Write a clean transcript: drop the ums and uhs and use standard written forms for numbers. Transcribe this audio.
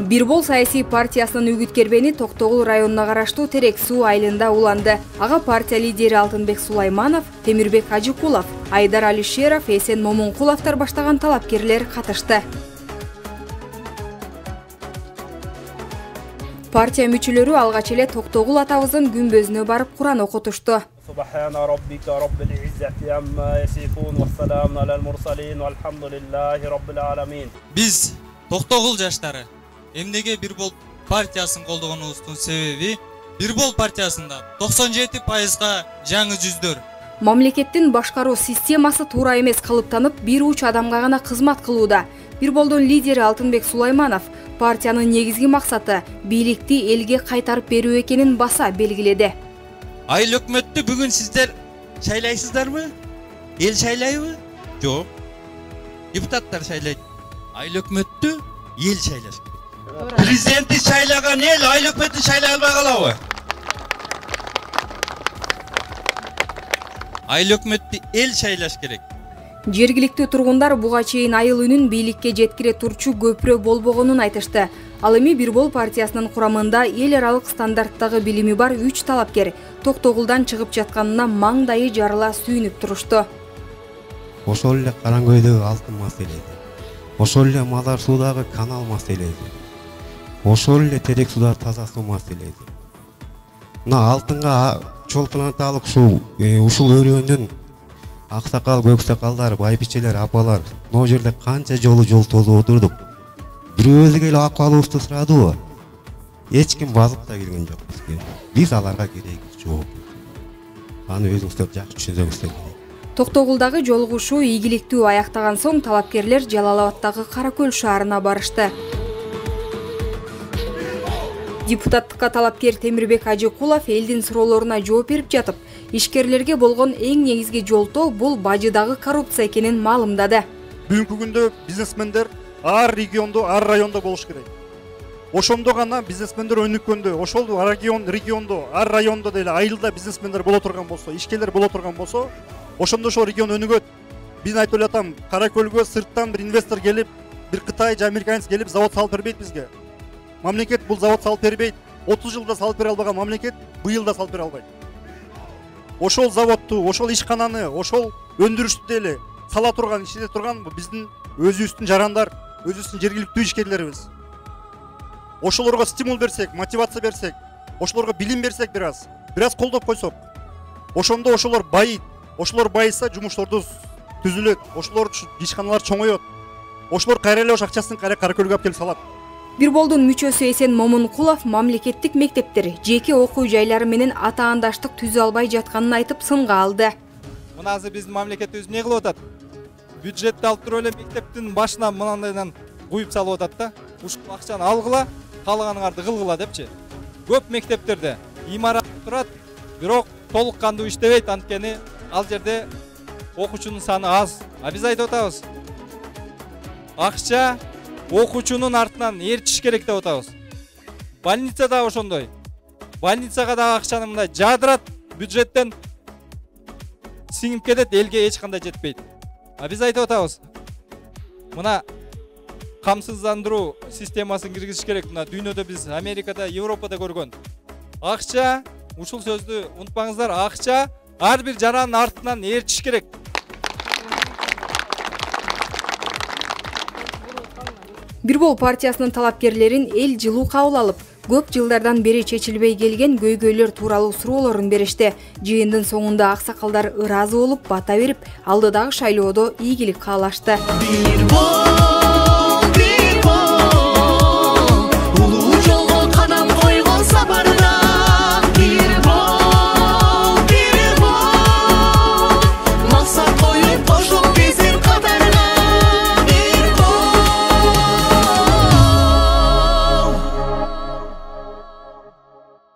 Бирбол саясий партиясынын үгүткербени Токтогул районуна караштуу Терек суу айылында уланды. Ага партия лидери Алтынбек Сулайманов, Темирбек Ажыкулов, Айдар Алишеров, Эсен Момункуловдор баштаган талапкерлер катышты. Партия мүчөлөрү алгач эле Токтогул атабыздын күмбөзүнө барып Куран окутушту. Subhana rabbika rabbil izzati amma yasifun ve selamun alel mursalin velhamdülillahi rabbil alamin. Biz Токтогул жаштары эмнеге Бирбол партиясын колдогонубуздун себеби Бирбол партиясында 97%га жаңы жүздөр. Мамлекеттин башкаруу системасы туура эмес калыптанып, бир уч адамга гана кызмат кылууда. Бирболдун лидери Алтынбек Сулайманов партиянын негизги максаты бийликти элге кайтарып берүү экенин баса белгиледи. Айыл өкмөттү бүгүн сиздер шайлайсыздарбы? Эл шайлайбы? Жок. Депутаттар шайлайт. Айыл өкмөттү ел шайлаш керек. Президентти шайлаган ел айыл өкмөттү шайлай албай калабы? Айыл өкмөттү эл шайлаш керек. Жергиликтүү тургундар буга чейин айыл үнүн бийликке жеткире турчу көпүрө болбогонун айтышты. Ал эми Бирбол партиясынын курамында эл аралык стандарттагы билими бар 3 талапкер Токтогулдан чыгып жатканына маңдайы жарыла сүйүнүп турушту. Ошол эле Караңкөйдөгү алтын маселеси. Ошол эле Мазар суудагы канал маселеси. Ошол эле Терек сууда таза суу маселеси. Мына алтынга чолпонаталык ушул өрөөндөн аксакал, көксакалдар, байбичелер, апалар, могу жерде канча жол тосуп отурдук. Бирөөбүзгө эле акыбалыбызды сурадыбы? Эч ким базып да келген жок бизге. Биз аларга кереги жок. Аны өзүңүздөр жакшы түшүнсөңүздөр. Токтогулдагы жолугушуу ийгиликтүү аяктаган соң талапкерлер Жалал Абадтагы Каракөл шаарына барышты. Депутаттыкка талапкер Темирбек Ажыкулов элдин суроолоруна жооп берип жатып, ишкерлерге болгон эң негизги жолтоо бул бажыдагы коррупция экенин маалымдады. Бүгүнкү күндө бизнесмендер ар региондо, ар райондо болуш керек. Ошондо гана бизнесмендер өнүккөндө, ошол региондо, ар райондо деле айылда бизнесмендер боло турган болсо, ишкерлер боло турган болсо, ошондо ошол регион өнүгөт. Мен айтып элатам, Каракөлгө сырттан бир инвестор келип, бир Кытай же американец келип завод салып бербейт бизге. Мамлекет бул завод салып бербейт. 30 жылда салып бере албаган мамлекет быйыл да салып бере албайт. Ошол заводту, ошол ишкананы, ошол өндүрүштү деле сала турган, ишите турган биздин өзүбүздүн жарандар, өзүбүздүн жергиликтүү ишкерлерибиз. Ошолорго стимул берсек, мотивация берсек, ошолорго билим берсек бир аз колдоп койсок, ошондо ошолор байыйт. Ошолор байыса жумуштарды түзүлөт, ошолор ишканалар чоңоет. Ошолор кайра эле ош акчасын Каракөлгө алып келип салат. Бирболдун мүчөсү Эсен Момункулов мамлекеттик мектептер, жеке окуу жайлары менен атаандаштык түзө албай жатканын айтып сынга алды. Мына азыр биздин мамлекетибиз эмне кылып атат? Бюджетти алып туруп эле мектептин башына мынандайдан куюп салып атат да. Ушул акчаны алгыла, калганыңарды кылгыла депчи. Көп мектептерде имарат турат, бирок толук кандуу иштебейт, анткени ал жерде окуучунун саны аз. А биз айтып атабыз. Акча окуучунун артынан ээрчиш керек деп атабыз. Больница да ошондой. Больницага да акчаны мындай жадырат, бюджеттен сиңип кетет, элге эч кандай жетпейт. А биз айтып атабыз. Мына камсыздандыруу системасын киргизиш керек. Мына дүйнөдө биз Америкада, Европада көргөн. Акча, ушул сөздү унутпаңыздар, акча ар бир жаранын артынан ээрчиш керек. Бирбол партиясынын талапкерлерин эл жылуу кабыл алып, көп жылдардан бери чечилбей келген көйгөйлөр тууралуу суроолорун беришти. Жыйындын соңунда аксакалдар ыраазы болуп, бата берип, алдыдагы шайлоодо ийгилик каалашты.